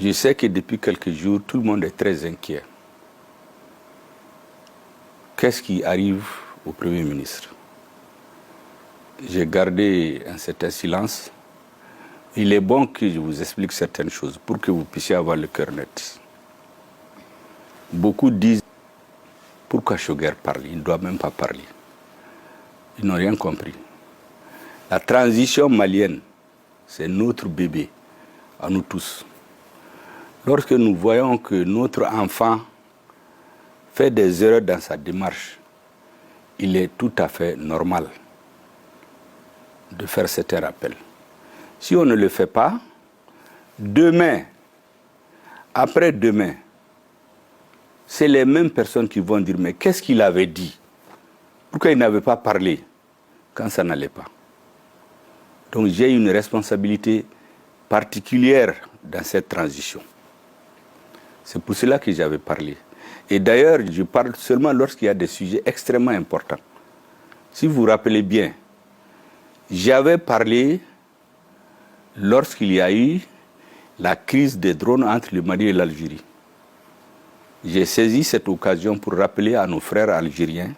Je sais que depuis quelques jours, tout le monde est très inquiet. Qu'est-ce qui arrive au Premier ministre? J'ai gardé un certain silence. Il est bon que je vous explique certaines choses pour que vous puissiez avoir le cœur net. Beaucoup disent, pourquoi Choguer parle? Il ne doit même pas parler. Ils n'ont rien compris. La transition malienne, c'est notre bébé, à nous tous. Lorsque nous voyons que notre enfant fait des erreurs dans sa démarche, il est tout à fait normal de faire certains rappels. Si on ne le fait pas, demain, après-demain, c'est les mêmes personnes qui vont dire « Mais qu'est-ce qu'il avait dit? Pourquoi il n'avait pas parlé quand ça n'allait pas ?» Donc j'ai une responsabilité particulière dans cette transition. C'est pour cela que j'avais parlé. Et d'ailleurs, je parle seulement lorsqu'il y a des sujets extrêmement importants. Si vous vous rappelez bien, j'avais parlé lorsqu'il y a eu la crise des drones entre le Mali et l'Algérie. J'ai saisi cette occasion pour rappeler à nos frères algériens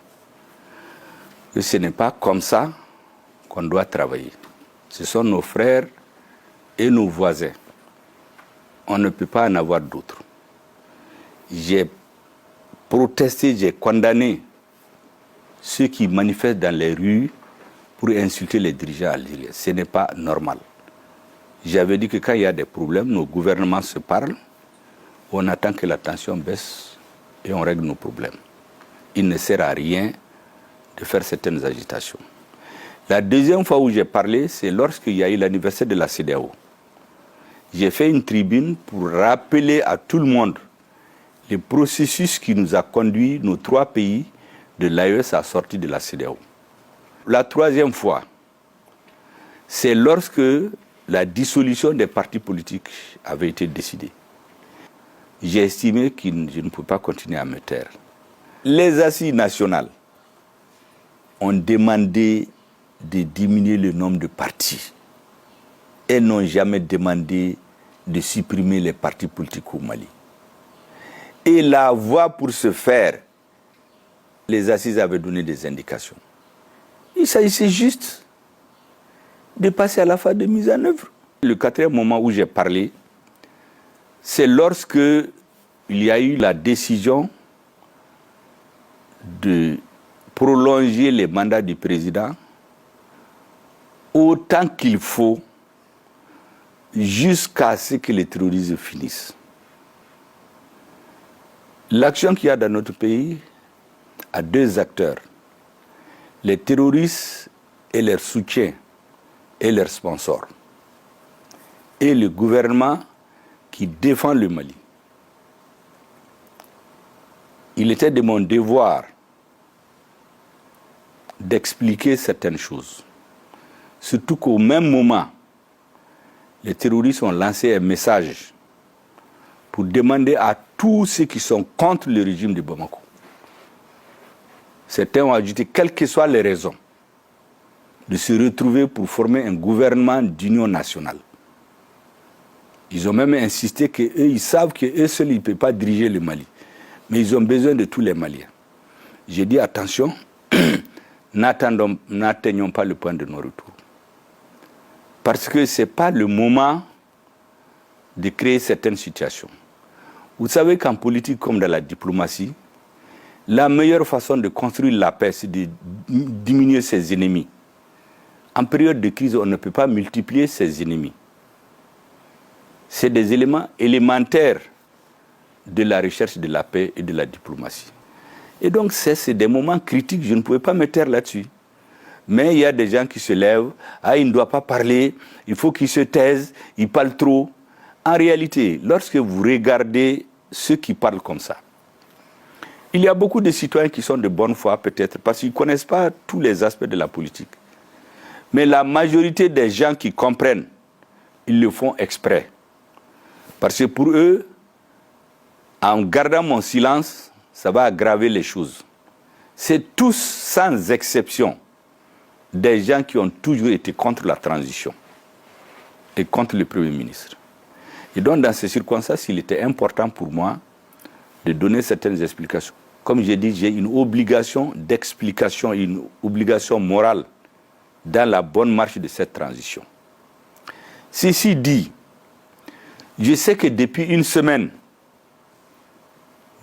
que ce n'est pas comme ça qu'on doit travailler. Ce sont nos frères et nos voisins. On ne peut pas en avoir d'autres. J'ai protesté, j'ai condamné ceux qui manifestent dans les rues pour insulter les dirigeants algériens. Ce n'est pas normal. J'avais dit que quand il y a des problèmes, nos gouvernements se parlent, on attend que la tension baisse et on règle nos problèmes. Il ne sert à rien de faire certaines agitations. La deuxième fois où j'ai parlé, c'est lorsqu'il y a eu l'anniversaire de la CEDEAO. J'ai fait une tribune pour rappeler à tout le monde le processus qui nous a conduit, nos trois pays, de l'AES à sortir de la CEDEAO. La troisième fois, c'est lorsque la dissolution des partis politiques avait été décidée. J'ai estimé que je ne peux pas continuer à me taire. Les assises nationales ont demandé de diminuer le nombre de partis. Elles n'ont jamais demandé de supprimer les partis politiques au Mali. Et la voie pour ce faire, les assises avaient donné des indications. Il s'agissait juste de passer à la phase de mise en œuvre. Le quatrième moment où j'ai parlé, c'est lorsque il y a eu la décision de prolonger les mandats du président autant qu'il faut jusqu'à ce que les terroristes finissent. L'action qu'il y a dans notre pays a deux acteurs, les terroristes et leurs soutiens et leurs sponsors, et le gouvernement qui défend le Mali. Il était de mon devoir d'expliquer certaines choses. Surtout qu'au même moment, les terroristes ont lancé un message pour demander à tous ceux qui sont contre le régime de Bamako. Certains ont ajouté, quelles que soient les raisons, de se retrouver pour former un gouvernement d'union nationale. Ils ont même insisté qu'eux, ils savent qu'eux seuls, ils ne peuvent pas diriger le Mali. Mais ils ont besoin de tous les Maliens. J'ai dit, attention, n'atteignons pas le point de non-retour. Parce que ce n'est pas le moment de créer certaines situations. Vous savez qu'en politique comme dans la diplomatie, la meilleure façon de construire la paix, c'est de diminuer ses ennemis. En période de crise, on ne peut pas multiplier ses ennemis. C'est des éléments élémentaires de la recherche de la paix et de la diplomatie. Et donc, c'est des moments critiques, je ne pouvais pas me taire là-dessus. Mais il y a des gens qui se lèvent, il ne doit pas parler, il faut qu'il se taise, il parle trop. En réalité, lorsque vous regardez ceux qui parlent comme ça, il y a beaucoup de citoyens qui sont de bonne foi peut-être, parce qu'ils ne connaissent pas tous les aspects de la politique. Mais la majorité des gens qui comprennent, ils le font exprès. Parce que pour eux, en gardant mon silence, ça va aggraver les choses. C'est tous, sans exception, des gens qui ont toujours été contre la transition et contre le Premier ministre. Et donc, dans ces circonstances, il était important pour moi de donner certaines explications. Comme j'ai dit, j'ai une obligation d'explication, une obligation morale dans la bonne marche de cette transition. Ceci dit, je sais que depuis une semaine,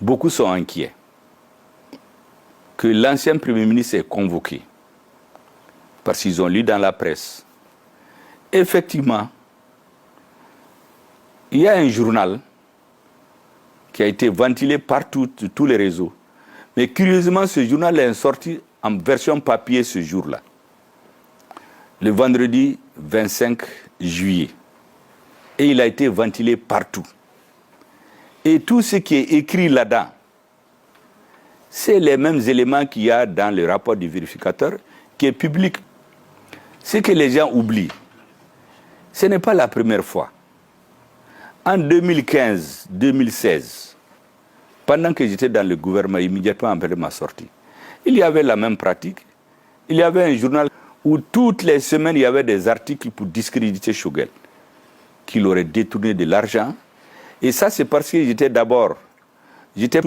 beaucoup sont inquiets que l'ancien Premier ministre est convoqué parce qu'ils ont lu dans la presse. Effectivement, il y a un journal qui a été ventilé partout, sur tous les réseaux. Mais curieusement, ce journal est sorti en version papier ce jour-là, le vendredi 25 juillet. Et il a été ventilé partout. Et tout ce qui est écrit là-dedans, c'est les mêmes éléments qu'il y a dans le rapport du vérificateur qui est public. Ce que les gens oublient, ce n'est pas la première fois. En 2015-2016, pendant que j'étais dans le gouvernement, immédiatement après ma sortie, il y avait la même pratique. Il y avait un journal où toutes les semaines, il y avait des articles pour discréditer Choguel, qu'il aurait détourné de l'argent. Et ça, c'est parce que j'étais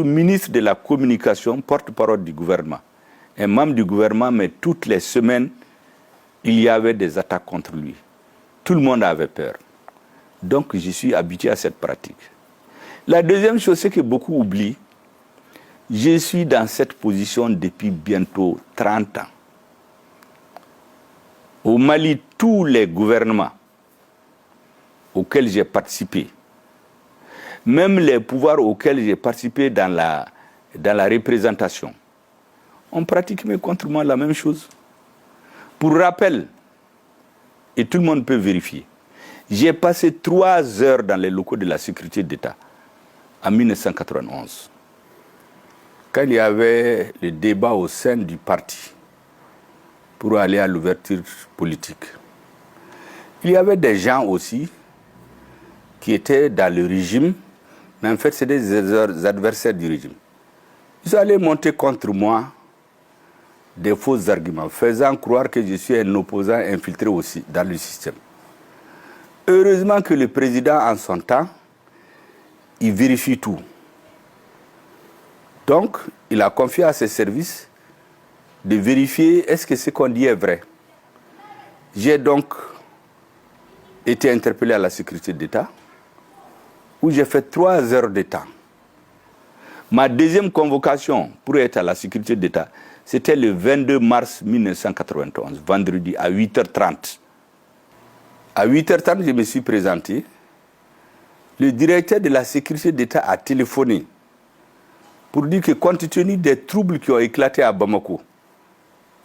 ministre de la communication, porte-parole du gouvernement. Un membre du gouvernement, mais toutes les semaines, il y avait des attaques contre lui. Tout le monde avait peur. Donc, je suis habitué à cette pratique. La deuxième chose, c'est que beaucoup oublient, je suis dans cette position depuis bientôt 30 ans. Au Mali, tous les gouvernements auxquels j'ai participé, même les pouvoirs auxquels j'ai participé dans la représentation, ont pratiqué contre moi la même chose. Pour rappel, et tout le monde peut vérifier, j'ai passé 3 heures dans les locaux de la sécurité d'État en 1991. Quand il y avait le débat au sein du parti pour aller à l'ouverture politique, il y avait des gens aussi qui étaient dans le régime, mais en fait, c'est des adversaires du régime. Ils allaient monter contre moi des faux arguments, faisant croire que je suis un opposant infiltré aussi dans le système. Heureusement que le président, en son temps, il vérifie tout. Donc, il a confié à ses services de vérifier est-ce que ce qu'on dit est vrai. J'ai donc été interpellé à la sécurité d'État, où j'ai fait 3 heures de temps. Ma deuxième convocation pour être à la sécurité d'État, c'était le 22 mars 1991, vendredi, à 8h30. À 8h30, je me suis présenté. Le directeur de la sécurité d'État a téléphoné pour dire que compte tenu des troubles qui ont éclaté à Bamako,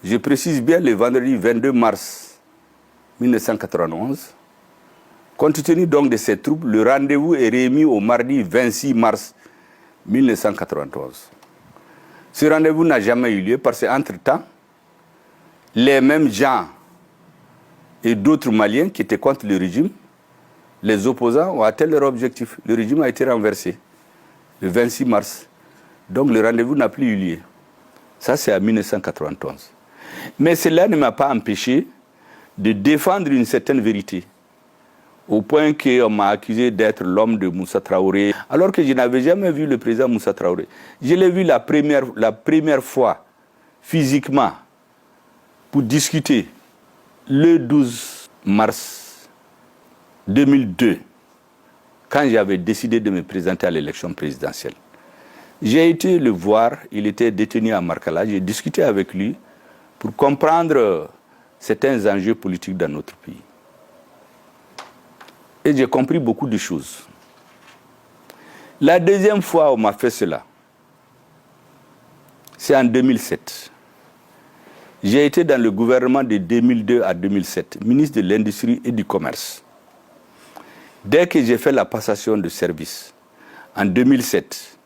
je précise bien le vendredi 22 mars 1991, compte tenu donc de ces troubles, le rendez-vous est remis au mardi 26 mars 1991. Ce rendez-vous n'a jamais eu lieu parce qu'entre-temps, les mêmes gens et d'autres Maliens qui étaient contre le régime, les opposants ont atteint leur objectif. Le régime a été renversé le 26 mars. Donc le rendez-vous n'a plus eu lieu. Ça, c'est en 1991. Mais cela ne m'a pas empêché de défendre une certaine vérité. Au point qu'on m'a accusé d'être l'homme de Moussa Traoré, alors que je n'avais jamais vu le président Moussa Traoré. Je l'ai vu la première fois, physiquement, pour discuter, le 12 mars 2002, quand j'avais décidé de me présenter à l'élection présidentielle. J'ai été le voir, il était détenu à Markala, j'ai discuté avec lui pour comprendre certains enjeux politiques dans notre pays. Et j'ai compris beaucoup de choses. La deuxième fois où on m'a fait cela, c'est en 2007. J'ai été dans le gouvernement de 2002 à 2007, ministre de l'Industrie et du Commerce. Dès que j'ai fait la passation de service, en 2007,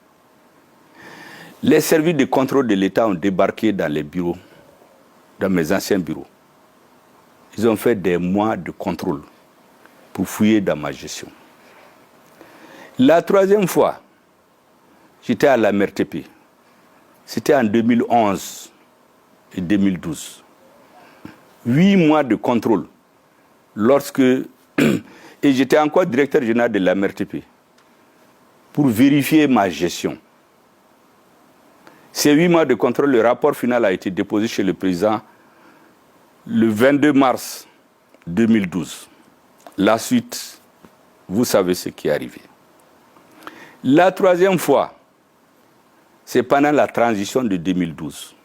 les services de contrôle de l'État ont débarqué dans les bureaux, dans mes anciens bureaux. Ils ont fait des mois de contrôle pour fouiller dans ma gestion. La troisième fois, j'étais à la MRTP. C'était en 2011 et 2012. 8 mois de contrôle lorsque Et j'étais encore directeur général de la MRTP pour vérifier ma gestion. Ces 8 mois de contrôle, le rapport final a été déposé chez le président le 22 mars 2012. La suite, vous savez ce qui est arrivé. La troisième fois, c'est pendant la transition de 2012.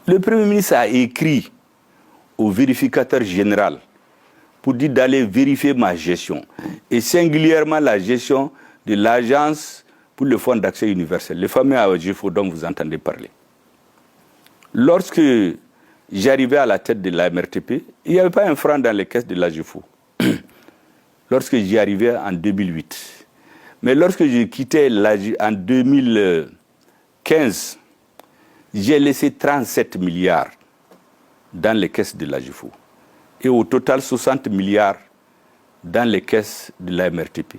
Le Premier ministre a écrit au vérificateur général pour dire d'aller vérifier ma gestion, et singulièrement la gestion de l'Agence pour le Fonds d'accès universel, le fameux AGFO dont vous entendez parler. Lorsque j'arrivais à la tête de la MRTP, il n'y avait pas un franc dans les caisses de l'AGFO. Lorsque j'y arrivais en 2008. Mais lorsque j'ai quitté en 2015, j'ai laissé 37 milliards dans les caisses de l'AGFO. Et au total, 60 milliards dans les caisses de la MRTP.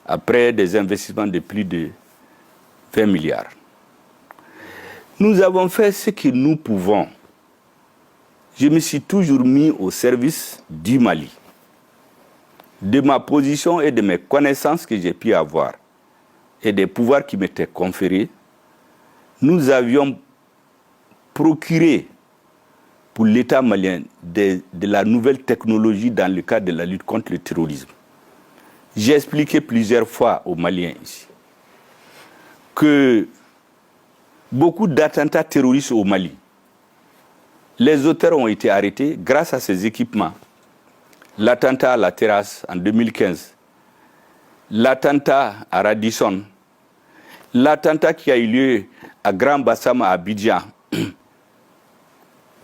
Après des investissements de plus de 20 milliards. Nous avons fait ce que nous pouvons. Je me suis toujours mis au service du Mali, de ma position et de mes connaissances que j'ai pu avoir et des pouvoirs qui m'étaient conférés. Nous avions procuré pour l'État malien de la nouvelle technologie dans le cadre de la lutte contre le terrorisme. J'ai expliqué plusieurs fois aux Maliens ici que beaucoup d'attentats terroristes au Mali, les auteurs ont été arrêtés grâce à ces équipements. L'attentat à la terrasse en 2015, l'attentat à Radisson, l'attentat qui a eu lieu à Grand Bassam à Abidjan,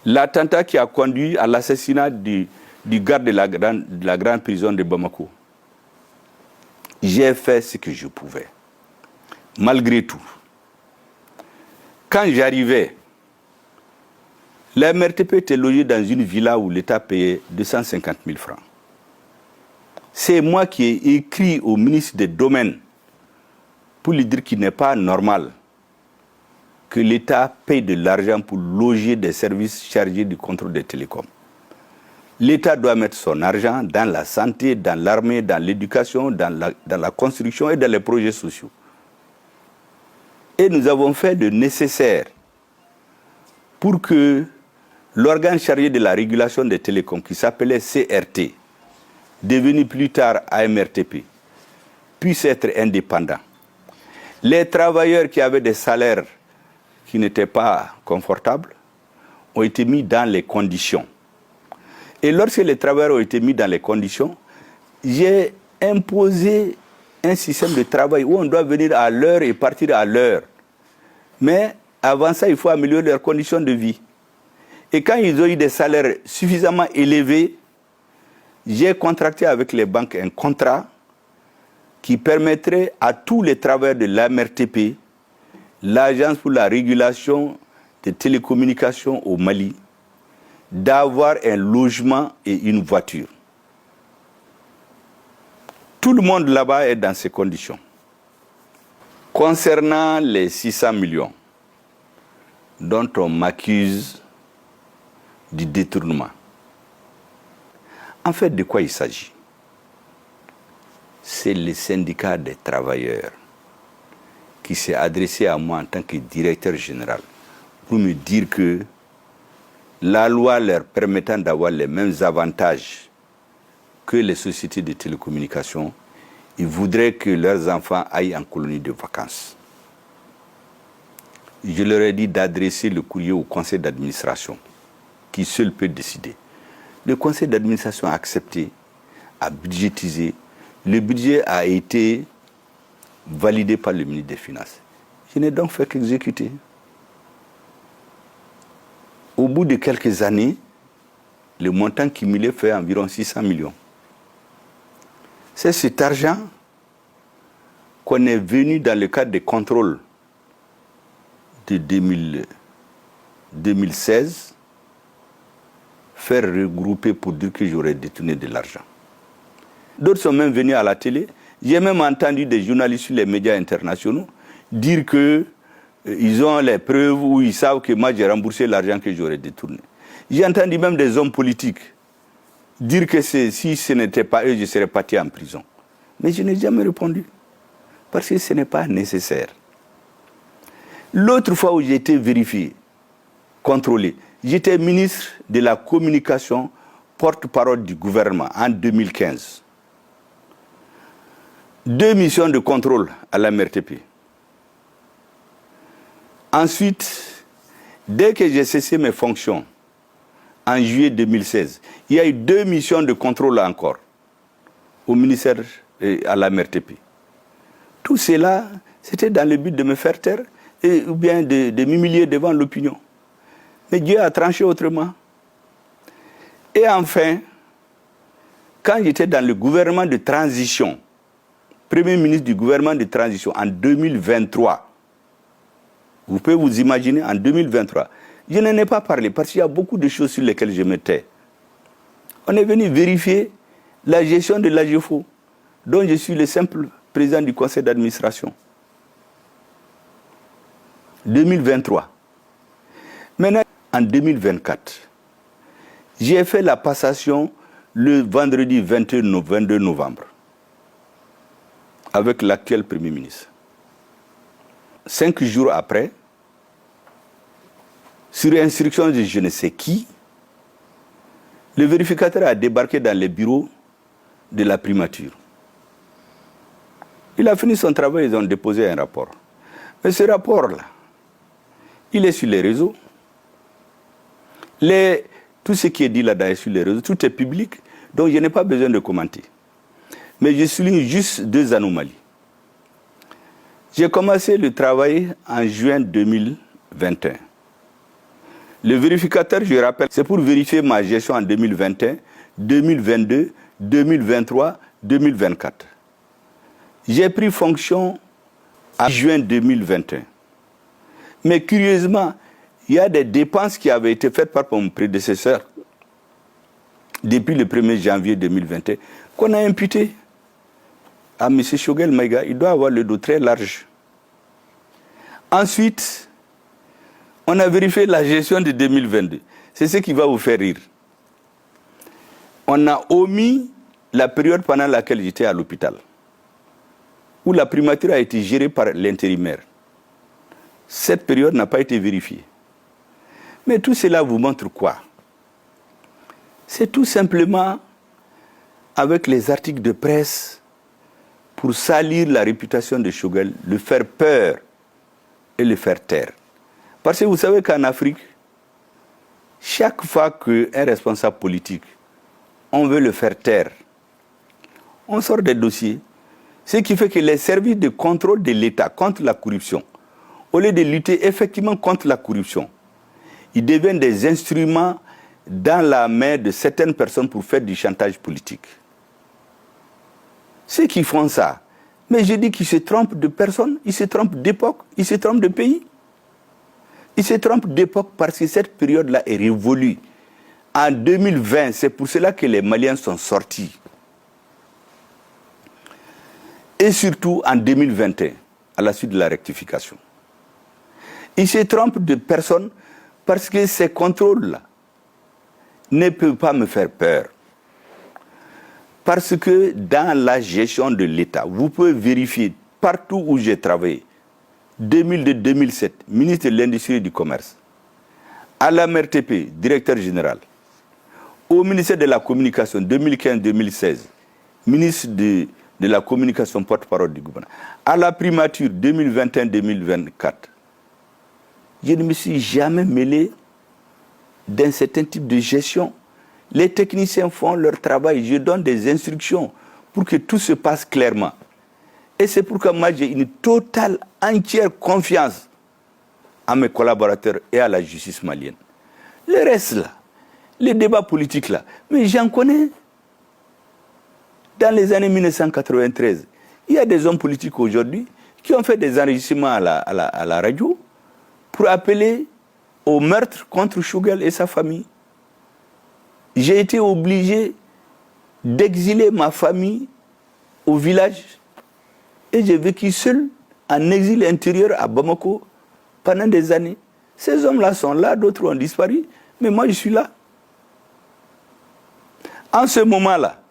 l'attentat qui a conduit à l'assassinat du garde de la grande prison de Bamako. J'ai fait ce que je pouvais. Malgré tout, quand j'arrivais, la MRTP était logée dans une villa où l'État payait 250 000 francs. C'est moi qui ai écrit au ministre des Domaines pour lui dire qu'il n'est pas normal que l'État paye de l'argent pour loger des services chargés du contrôle des télécoms. L'État doit mettre son argent dans la santé, dans l'armée, dans l'éducation, dans la construction et dans les projets sociaux. Et nous avons fait le nécessaire pour que l'organe chargé de la régulation des télécoms, qui s'appelait CRT, devenu plus tard AMRTP, puisse être indépendant. Les travailleurs qui avaient des salaires qui n'étaient pas confortables ont été mis dans les conditions. Et lorsque les travailleurs ont été mis dans les conditions, j'ai imposé un système de travail où on doit venir à l'heure et partir à l'heure. Mais avant ça, il faut améliorer leurs conditions de vie. Et quand ils ont eu des salaires suffisamment élevés, j'ai contracté avec les banques un contrat qui permettrait à tous les travailleurs de l'AMRTP, l'Agence pour la régulation des télécommunications au Mali, d'avoir un logement et une voiture. Tout le monde là-bas est dans ces conditions. Concernant les 600 millions dont on m'accuse du détournement, en fait, de quoi il s'agit? C'est le syndicat des travailleurs qui s'est adressé à moi en tant que directeur général pour me dire que la loi leur permettant d'avoir les mêmes avantages que les sociétés de télécommunications, ils voudraient que leurs enfants aillent en colonie de vacances. Je leur ai dit d'adresser le courrier au conseil d'administration, qui seul peut décider. Le conseil d'administration a accepté, a budgétisé. Le budget a été validé par le ministre des Finances. Je n'ai donc fait qu'exécuter. Au bout de quelques années, le montant cumulé fait environ 600 millions. C'est cet argent qu'on est venu dans le cadre des contrôles de 2016 faire regrouper pour dire que j'aurais détourné de l'argent. D'autres sont même venus à la télé. J'ai même entendu des journalistes sur les médias internationaux dire qu'ils ont les preuves où ils savent que moi j'ai remboursé l'argent que j'aurais détourné. J'ai entendu même des hommes politiques dire que si ce n'était pas eux, je serais parti en prison. Mais je n'ai jamais répondu, parce que ce n'est pas nécessaire. L'autre fois où j'ai été vérifié, contrôlé, j'étais ministre de la communication, porte-parole du gouvernement en 2015. 2 missions de contrôle à la MRTP. Ensuite, dès que j'ai cessé mes fonctions, en juillet 2016, il y a eu 2 missions de contrôle encore au ministère et à la MRTP. Tout cela, c'était dans le but de me faire taire ou bien de m'humilier devant l'opinion. Mais Dieu a tranché autrement. Et enfin, quand j'étais dans le gouvernement de transition, Premier ministre du gouvernement de transition en 2023, vous pouvez vous imaginer, en 2023, je n'en ai pas parlé parce qu'il y a beaucoup de choses sur lesquelles je me tais. On est venu vérifier la gestion de l'AGEFO, dont je suis le simple président du conseil d'administration. 2023. Maintenant, en 2024, j'ai fait la passation le vendredi 22 novembre avec l'actuel Premier ministre. 5 jours après, sur instruction de je ne sais qui, le vérificateur a débarqué dans les bureaux de la primature. Il a fini son travail, ils ont déposé un rapport. Mais ce rapport-là, il est sur les réseaux. Tout ce qui est dit là-dedans est sur les réseaux, tout est public, donc je n'ai pas besoin de commenter. Mais je souligne juste 2 anomalies. J'ai commencé le travail en juin 2021. Le vérificateur, je rappelle, c'est pour vérifier ma gestion en 2021, 2022, 2023, 2024. J'ai pris fonction en juin 2021. Mais curieusement, il y a des dépenses qui avaient été faites par mon prédécesseur depuis le 1er janvier 2021 qu'on a imputées à M. Choguel Maïga. Il doit avoir le dos très large. Ensuite, on a vérifié la gestion de 2022. C'est ce qui va vous faire rire. On a omis la période pendant laquelle j'étais à l'hôpital, où la primature a été gérée par l'intérimaire. Cette période n'a pas été vérifiée. Mais tout cela vous montre quoi? C'est tout simplement avec les articles de presse pour salir la réputation de Choguel, le faire peur et le faire taire. Parce que vous savez qu'en Afrique, chaque fois qu'un responsable politique, on veut le faire taire, on sort des dossiers. Ce qui fait que les services de contrôle de l'État contre la corruption, au lieu de lutter effectivement contre la corruption, ils deviennent des instruments dans la main de certaines personnes pour faire du chantage politique. Ceux qui font ça, mais je dis qu'ils se trompent de personnes, ils se trompent d'époque, ils se trompent de pays. Ils se trompent d'époque parce que cette période-là est révolue. En 2020, c'est pour cela que les Maliens sont sortis. Et surtout en 2021, à la suite de la rectification. Ils se trompent de personnes parce que ces contrôles-là ne peuvent pas me faire peur. Parce que dans la gestion de l'État, vous pouvez vérifier partout où j'ai travaillé, 2002-2007, ministre de l'Industrie et du Commerce, à la MRTP, directeur général, au ministère de la Communication, 2015-2016, ministre de la Communication, porte-parole du gouvernement, à la primature, 2021-2024, je ne me suis jamais mêlé d'un certain type de gestion. Les techniciens font leur travail, je donne des instructions pour que tout se passe clairement. Et c'est pourquoi moi j'ai une totale, entière confiance à mes collaborateurs et à la justice malienne. Le reste là, les débats politiques là, mais j'en connais. Dans les années 1993, il y a des hommes politiques aujourd'hui qui ont fait des enregistrements à la radio pour appeler au meurtre contre Choguel et sa famille. J'ai été obligé d'exiler ma famille au village et j'ai vécu seul en exil intérieur à Bamako pendant des années. Ces hommes-là sont là, d'autres ont disparu, mais moi je suis là. En ce moment-là,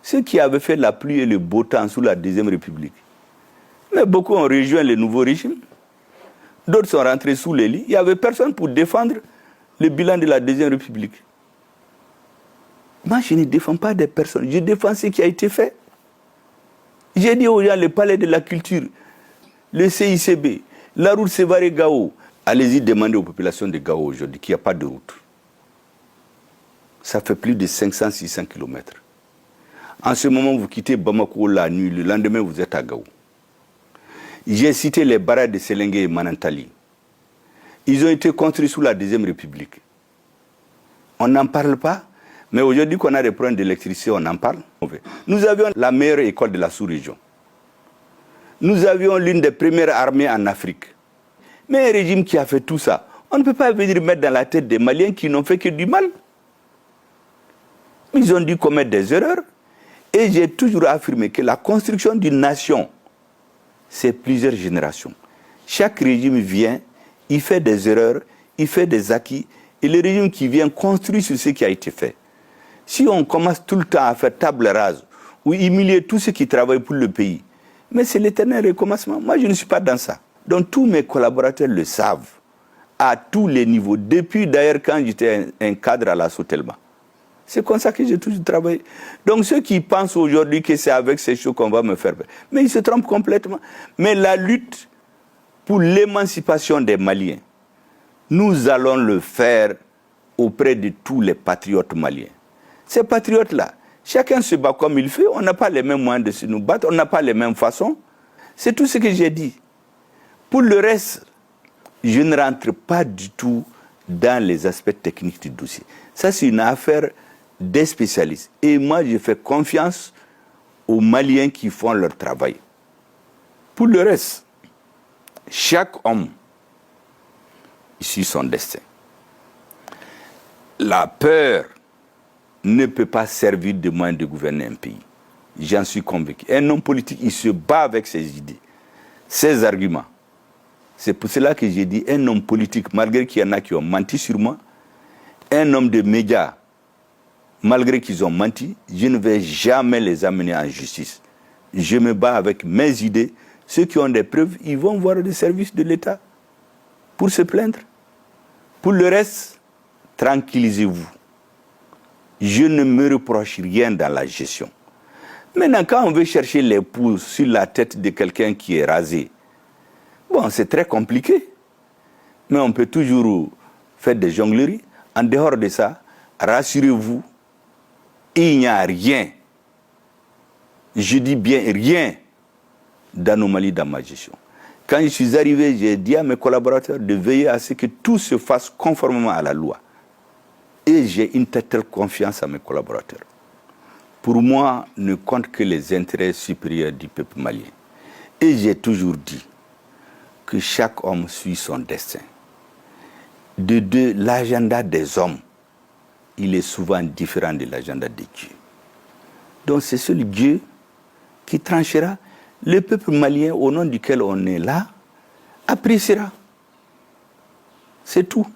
ceux qui avaient fait la pluie et le beau temps sous la Deuxième République, mais beaucoup ont rejoint le nouveau régime. D'autres sont rentrés sous les lits. Il n'y avait personne pour défendre le bilan de la Deuxième République. Moi, je ne défends pas des personnes. Je défends ce qui a été fait. J'ai dit aux gens, le palais de la culture, le CICB, la route Sévaré-Gao. Allez-y demander aux populations de Gao aujourd'hui qu'il n'y a pas de route. Ça fait plus de 500-600 km. En ce moment, vous quittez Bamako la nuit, le lendemain, vous êtes à Gao. J'ai cité les barrages de Selengue et Manantali. Ils ont été construits sous la Deuxième République. On n'en parle pas, mais aujourd'hui qu'on a des problèmes d'électricité, on en parle. Nous avions la meilleure école de la sous-région. Nous avions l'une des premières armées en Afrique. Mais un régime qui a fait tout ça, on ne peut pas venir mettre dans la tête des Maliens qui n'ont fait que du mal. Ils ont dû commettre des erreurs. Et j'ai toujours affirmé que la construction d'une nation, c'est plusieurs générations. Chaque régime vient, il fait des erreurs, il fait des acquis, et le régime qui vient construit sur ce qui a été fait. Si on commence tout le temps à faire table rase, ou humilier tous ceux qui travaillent pour le pays, mais c'est l'éternel recommencement. Moi, je ne suis pas dans ça. Donc tous mes collaborateurs le savent, à tous les niveaux, depuis d'ailleurs quand j'étais un cadre à la Sotelma. C'est comme ça que j'ai toujours travaillé. Donc ceux qui pensent aujourd'hui que c'est avec ces choses qu'on va me faire, mais ils se trompent complètement. Mais la lutte pour l'émancipation des Maliens, nous allons le faire auprès de tous les patriotes maliens. Ces patriotes-là, chacun se bat comme il fait, on n'a pas les mêmes moyens de se nous battre, on n'a pas les mêmes façons. C'est tout ce que j'ai dit. Pour le reste, je ne rentre pas du tout dans les aspects techniques du dossier. Ça, c'est une affaire des spécialistes. Et moi, je fais confiance aux Maliens qui font leur travail. Pour le reste, chaque homme suit son destin. La peur ne peut pas servir de moyen de gouverner un pays. J'en suis convaincu. Un homme politique, il se bat avec ses idées, ses arguments. C'est pour cela que j'ai dit un homme politique, malgré qu'il y en a qui ont menti sur moi, un homme de médias, malgré qu'ils ont menti, je ne vais jamais les amener en justice. Je me bats avec mes idées. Ceux qui ont des preuves, ils vont voir les services de l'État pour se plaindre. Pour le reste, tranquillisez-vous. Je ne me reproche rien dans la gestion. Maintenant, quand on veut chercher les pouces sur la tête de quelqu'un qui est rasé, bon, c'est très compliqué. Mais on peut toujours faire des jongleries. En dehors de ça, rassurez-vous, il n'y a rien, je dis bien rien, d'anomalie dans ma gestion. Quand je suis arrivé, j'ai dit à mes collaborateurs de veiller à ce que tout se fasse conformément à la loi. Et j'ai une telle confiance à mes collaborateurs. Pour moi, ne compte que les intérêts supérieurs du peuple malien. Et j'ai toujours dit que chaque homme suit son destin. De deux, l'agenda des hommes, il est souvent différent de l'agenda de Dieu. Donc c'est seul Dieu qui tranchera. Le peuple malien au nom duquel on est là appréciera. C'est tout.